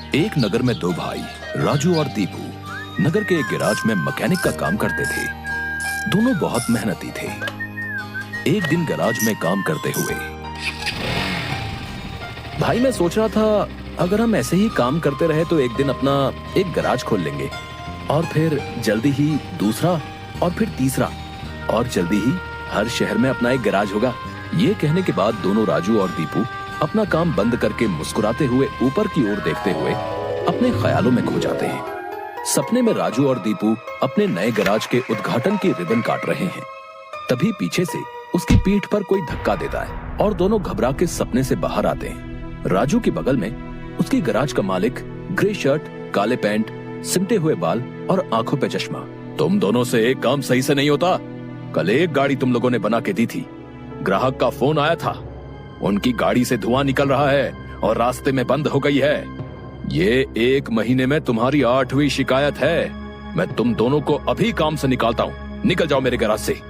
एक नगर में दो भाई राजू और दीपू नगर के एक गैराज में मैकेनिक का काम करते थे। दोनों बहुत मेहनती थे। एक दिन गैराज में काम करते हुए, भाई मैं सोच रहा था अगर हम ऐसे ही काम करते रहे तो एक दिन अपना एक गैराज खोल लेंगे और फिर जल्दी ही दूसरा और फिर तीसरा और जल्दी ही हर शहर में अपना एक गैराज होगा। ये कहने के बाद दोनों राजू और दीपू अपना काम बंद करके मुस्कुराते हुए ऊपर की ओर देखते हुए अपने ख्यालों में खो जाते हैं। सपने में राजू और दीपू अपने नए गैराज के उद्घाटन की रिबन काट रहे हैं। तभी पीछे से उसकी पीठ पर कोई धक्का देता है और दोनों घबरा के सपने से बाहर आते हैं। राजू के बगल में उसकी गैराज का मालिक, ग्रे शर्ट, काले पैंट, सिमटे हुए बाल और आंखों पे चश्मा। तुम दोनों से एक काम सही से नहीं होता। कल एक गाड़ी तुम लोगों ने बना के दी थी, ग्राहक का फोन आया था, उनकी गाड़ी से धुआं निकल रहा है और रास्ते में बंद हो गई है। ये 1 महीने में तुम्हारी 8वीं शिकायत है। मैं तुम दोनों को अभी काम से निकालता हूँ। निकल जाओ मेरे गैराज से।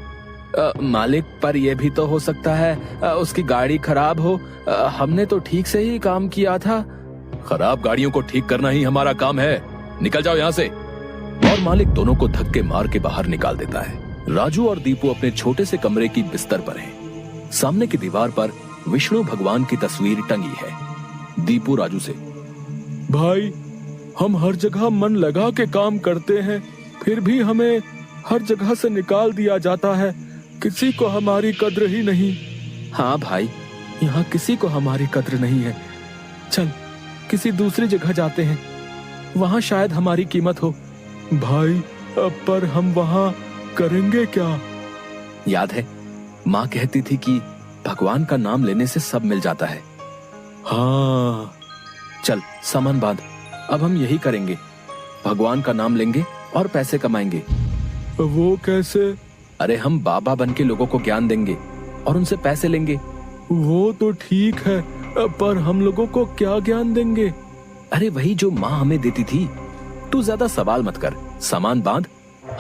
मालिक, पर यह भी तो हो सकता है उसकी गाड़ी खराब हो। हमने तो ठीक से ही काम किया था। खराब गाड़ियों को ठीक करना ही हमारा काम है। निकल जाओ यहाँ से। और मालिक दोनों को धक्के मार के बाहर निकाल देता है। राजू और दीपू अपने छोटे से कमरे की बिस्तर पर हैं। सामने की दीवार पर विष्णु भगवान की तस्वीर टंगी है। दीपू राजू से, भाई हम हर जगह मन लगा के काम करते हैं, फिर भी हमें हर जगह से निकाल दिया जाता है। किसी को हमारी कद्र ही नहीं। हाँ भाई, यहाँ किसी को हमारी कद्र नहीं है। चल किसी दूसरी जगह जाते हैं, वहाँ शायद हमारी कीमत हो। भाई पर हम वहाँ करेंगे क्या? याद है माँ कहती थी कि भगवान का नाम लेने से सब मिल जाता है। हाँ चल सामान बांध, अब हम यही करेंगे। भगवान का नाम लेंगे और पैसे कमाएंगे। वो कैसे? अरे हम बाबा बन के लोगों को ज्ञान देंगे और उनसे पैसे लेंगे। वो तो ठीक है, पर हम लोगों को क्या ज्ञान देंगे? अरे वही जो माँ हमें देती थी। तू ज्यादा सवाल मत कर, सामान बांध।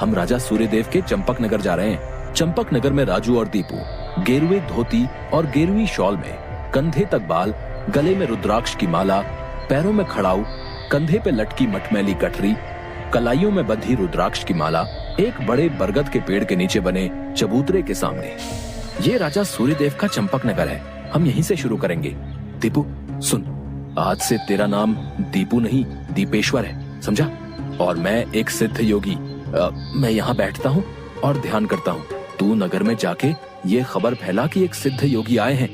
हम राजा सूर्यदेव के चंपक नगर जा रहे हैं। चंपक नगर में राजू और दीपू गेरुए धोती और गेरुई शॉल में, कंधे तक बाल, गले में रुद्राक्ष की माला, पैरों में खड़ाऊ, कंधे पे लटकी मटमैली गठरी, कलाइयों में बंधी रुद्राक्ष की माला, एक बड़े बरगद के पेड़ के नीचे बने चबूतरे के सामने। ये राजा सूर्यदेव का चंपक नगर है। हम यहीं से शुरू करेंगे। दीपू सुन, आज से तेरा नाम दीपू नहीं दीपेश्वर है, समझा? और मैं एक सिद्ध योगी। मैं यहाँ बैठता हूँ और ध्यान करता हूँ। तू नगर में जाके ये खबर फैला कि एक सिद्ध योगी आए हैं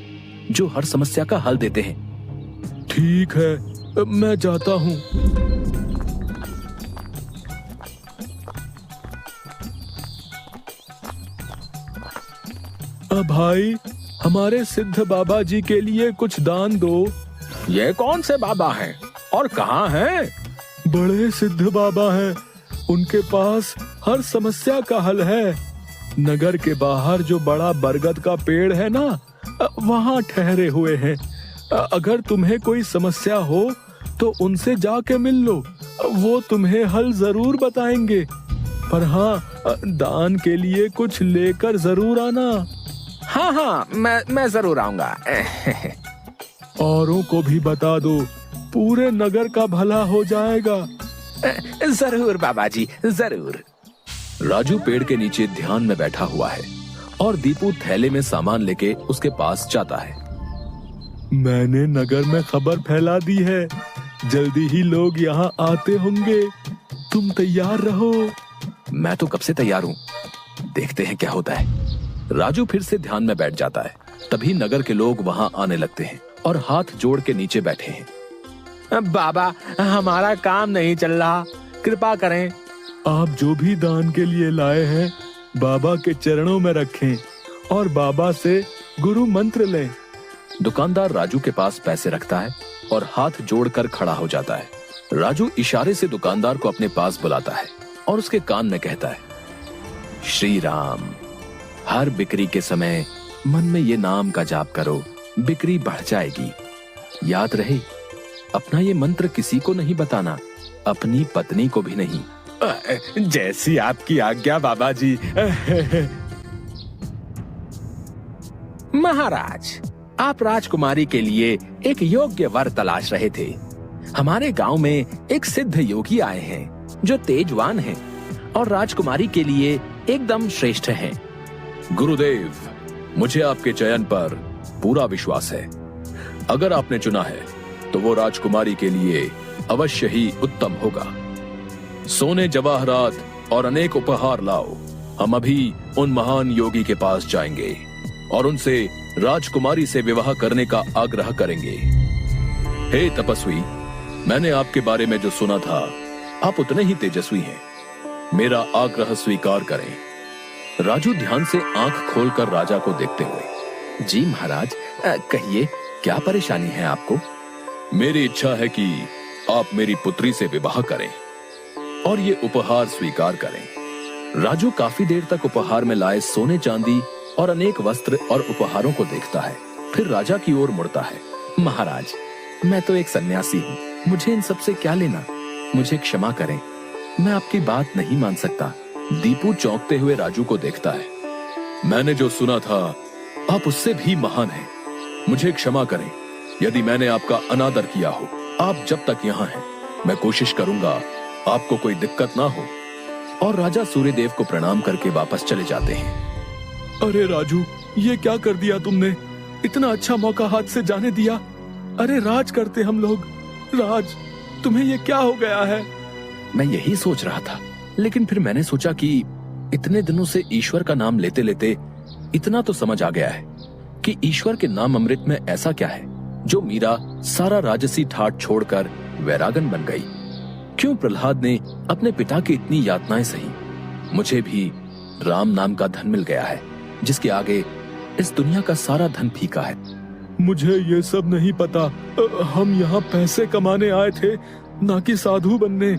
जो हर समस्या का हल देते हैं। ठीक है, मैं जाता हूँ। भाई हमारे सिद्ध बाबा जी के लिए कुछ दान दो। ये कौन से बाबा हैं और कहाँ हैं? बड़े सिद्ध बाबा हैं, उनके पास हर समस्या का हल है। नगर के बाहर जो बड़ा बरगद का पेड़ है ना, वहाँ ठहरे हुए हैं। अगर तुम्हें कोई समस्या हो तो उनसे जाके मिल लो, वो तुम्हें हल जरूर बताएंगे। पर हाँ, दान के लिए कुछ लेकर जरूर आना। हाँ, मैं जरूर आऊंगा। औरों को भी बता दो, पूरे नगर का भला हो जाएगा। जरूर बाबा जी, जरूर। राजू पेड़ के नीचे ध्यान में बैठा हुआ है और दीपू थैले में सामान लेके उसके पास जाता है। मैंने नगर में खबर फैला दी है, जल्दी ही लोग यहाँ आते होंगे। तुम तैयार रहो। मैं तो कब से तैयार हूँ, देखते हैं क्या होता है। राजू फिर से ध्यान में बैठ जाता है। तभी नगर के लोग वहाँ आने लगते हैं और हाथ जोड़ के नीचे बैठे हैं। बाबा, हमारा काम नहीं चल रहा, कृपा करें। आप जो भी दान के लिए लाए हैं बाबा के चरणों में रखें और बाबा से गुरु मंत्र लें। दुकानदार राजू के पास पैसे रखता है और हाथ जोड़कर खड़ा हो जाता है। राजू इशारे से दुकानदार को अपने पास बुलाता है और उसके कान में कहता है, श्री राम, हर बिक्री के समय मन में ये नाम का जाप करो, बिक्री बढ़ जाएगी। याद रहे, अपना ये मंत्र किसी को नहीं बताना, अपनी पत्नी को भी नहीं। जैसी आपकी आज्ञा बाबा जी। महाराज, आप राजकुमारी के लिए एक योग्य वर तलाश रहे थे। हमारे गांव में एक सिद्ध योगी आए हैं जो तेजवान हैं और राजकुमारी के लिए एकदम श्रेष्ठ हैं। गुरुदेव, मुझे आपके चयन पर पूरा विश्वास है। अगर आपने चुना है तो वो राजकुमारी के लिए अवश्य ही उत्तम होगा। सोने, जवाहरात और अनेक उपहार लाओ। हम अभी उन महान योगी के पास जाएंगे और उनसे राजकुमारी से विवाह करने का आग्रह करेंगे। हे तपस्वी, मैंने आपके बारे में जो सुना था, आप उतने ही तेजस्वी हैं। मेरा आग्रह स्वीकार करें। राजू ध्यान से आंख खोलकर राजा को देखते हुए, जी महाराज, कहिए क्या परेशानी है आपको? मेरी इच्छा है कि आप मेरी पुत्री से विवाह करें और ये उपहार स्वीकार करें। राजू काफी देर तक उपहार में लाए सोने, चांदी और अनेक वस्त्र और उपहारों को देखता है, फिर राजा की ओर मुड़ता है। महाराज, मैं तो एक सन्यासी हूँ, मुझे इन सब से क्या लेना? मुझे क्षमा करें, मैं आपकी बात नहीं मान सकता। दीपू चौंकते हुए राजू को देखता है। मैंने जो सुना था, आप उससे भी महान हैं। मुझे क्षमा करें यदि मैंने आपका अनादर किया हो। आप जब तक यहाँ हैं, मैं कोशिश करूंगा आपको कोई दिक्कत ना हो। और राजा सूर्यदेव को प्रणाम करके वापस चले जाते हैं। अरे राजू, ये क्या कर दिया तुमने? इतना अच्छा मौका हाथ से जाने दिया। अरे राज करते हम लोग। राज, तुम्हें ये क्या हो गया है? मैं यही सोच रहा था, लेकिन फिर मैंने सोचा कि इतने दिनों से ईश्वर का नाम लेते लेते इतना तो समझ आ गया है कि ईश्वर के नाम अमृत में ऐसा क्या है जो मीरा सारा राजसी ठाट छोड़कर वैरागन बन गई। क्यों प्रहलाद ने अपने पिता की इतनी यातनाएं सही? मुझे भी राम नाम का धन मिल गया है जिसके आगे इस दुनिया का सारा धन फीका है। मुझे ये सब नहीं पता। हम यहाँ पैसे कमाने आए थे, ना कि साधु बनने।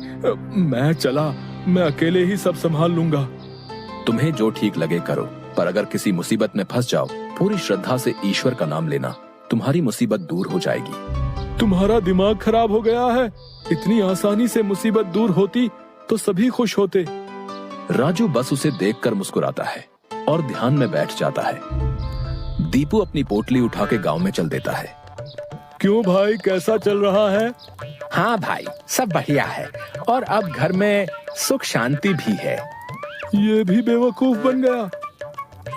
मैं चला, मैं अकेले ही सब संभाल लूंगा। तुम्हें जो ठीक लगे करो, पर अगर किसी मुसीबत में फंस जाओ, पूरी श्रद्धा से ईश्वर का नाम लेना, तुम्हारी मुसीबत दूर हो जाएगी। तुम्हारा दिमाग खराब हो गया है। इतनी आसानी से मुसीबत दूर होती तो सभी खुश होते। राजू बस उसे देखकर मुस्कुराता है और ध्यान में बैठ जाता है। दीपू अपनी पोटली उठा के गांव में चल देता है। क्यों भाई, कैसा चल रहा है? हाँ भाई, सब बढ़िया है और अब घर में सुख शांति भी है। ये भी बेवकूफ बन गया।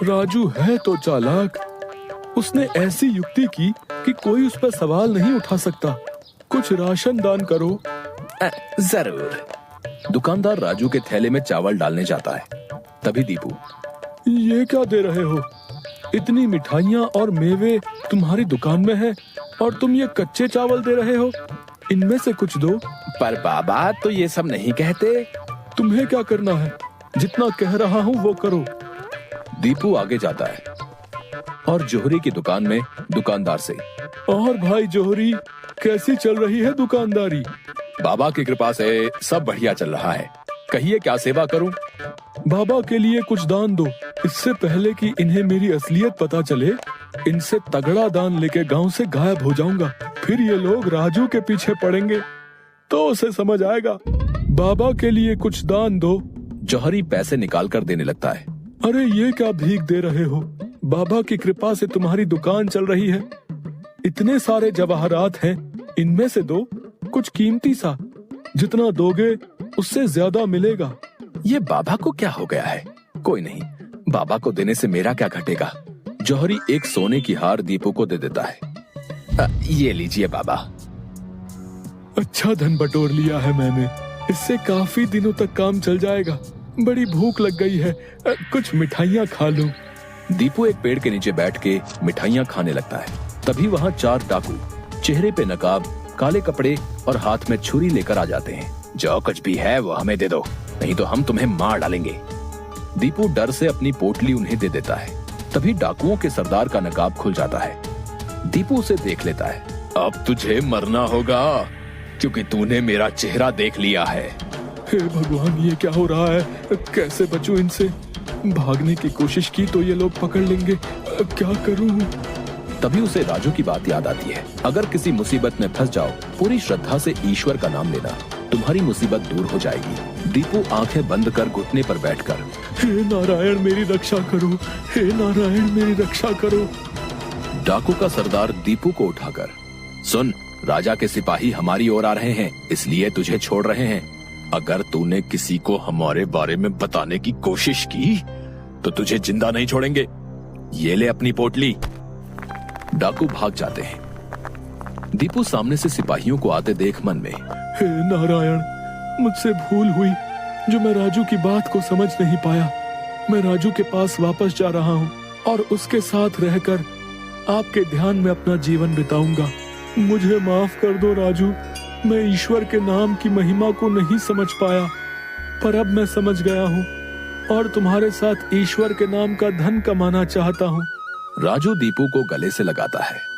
राजू है तो चालाक। उसने ऐसी युक्ति की कि कोई उस पर सवाल नहीं उठा सकता। कुछ राशन दान करो। जरूर। दुकानदार राजू के थैले में चावल डालने जाता है। तभी दीपू, ये क्या दे रहे हो? इतनी मिठाइयाँ और मेवे तुम्हारी दुकान में है और तुम ये कच्चे चावल दे रहे हो? इनमें से कुछ दो। पर बाबा तो ये सब नहीं कहते। तुम्हें क्या करना है? जितना कह रहा हूँ वो करो। दीपू आगे जाता है और जोहरी की दुकान में दुकानदार से, और भाई जोहरी, कैसी चल रही है दुकानदारी? बाबा की कृपा से सब बढ़िया चल रहा है। कहिए क्या सेवा करूं? बाबा के लिए कुछ दान दो। इससे पहले कि इन्हें मेरी असलियत पता चले, इनसे तगड़ा दान लेके गांव से गायब हो जाऊंगा। फिर ये लोग राजू के पीछे पड़ेंगे तो उसे समझ आएगा। बाबा के लिए कुछ दान दो। जौहरी पैसे निकाल कर देने लगता है। अरे ये क्या भीख दे रहे हो? बाबा की कृपा से तुम्हारी दुकान चल रही है। इतने सारे जवाहरात हैं, इनमें से दो, कुछ कीमती सा। जितना दोगे उससे ज्यादा मिलेगा। ये बाबा को क्या हो गया है? कोई नहीं, बाबा को देने से मेरा क्या घटेगा। जौहरी एक सोने की हार दीपू को दे देता है। ये लीजिए बाबा। अच्छा धन बटोर लिया है मैंने। इससे काफी दिनों तक काम चल जाएगा। बड़ी भूख लग गई है, कुछ मिठाइयाँ खा लूं। दीपू एक पेड़ के नीचे बैठ के मिठाइयाँ खाने लगता है। तभी वहाँ 4 डाकू, चेहरे पे नकाब, काले कपड़े और हाथ में छुरी लेकर आ जाते हैं। जो कुछ भी है वो हमें दे दो, नहीं तो हम तुम्हें मार डालेंगे। दीपू डर से अपनी पोटली उन्हें दे देता है। तभी डाकुओं के सरदार का नकाब खुल जाता है। दीपू उसे देख लेता है। अब तुझे मरना होगा क्योंकि तूने मेरा चेहरा देख लिया है। हे भगवान, ये क्या हो रहा है? कैसे बचूं इनसे? भागने की कोशिश की तो ये लोग पकड़ लेंगे। क्या करूं? तभी उसे राजू की बात याद आती है। अगर किसी मुसीबत में फंस जाओ, पूरी श्रद्धा से ईश्वर का नाम लेना, तुम्हारी मुसीबत दूर हो जाएगी। दीपू आंखें बंद कर घुटने पर बैठकर, हे नारायण मेरी रक्षा करो, हे नारायण मेरी रक्षा करो। डाकू का सरदार दीपू को उठाकर, सुन, राजा के सिपाही हमारी ओर आ रहे हैं, इसलिए तुझे छोड़ रहे हैं। अगर तूने किसी को हमारे बारे में बताने की कोशिश की तो तुझे जिंदा नहीं छोड़ेंगे। ये ले अपनी पोटली। डाकू भाग जाते हैं। दीपू सामने से सिपाहियों को आते देख मन में, हे नारायण, मुझसे भूल हुई जो मैं राजू की बात को समझ नहीं पाया। मैं राजू के पास वापस जा रहा हूँ और उसके साथ रहकर आपके ध्यान में अपना जीवन बिताऊंगा। मुझे माफ कर दो राजू, मैं ईश्वर के नाम की महिमा को नहीं समझ पाया, पर अब मैं समझ गया हूँ और तुम्हारे साथ ईश्वर के नाम का धन कमाना चाहता हूँ। राजू दीपू को गले से लगाता है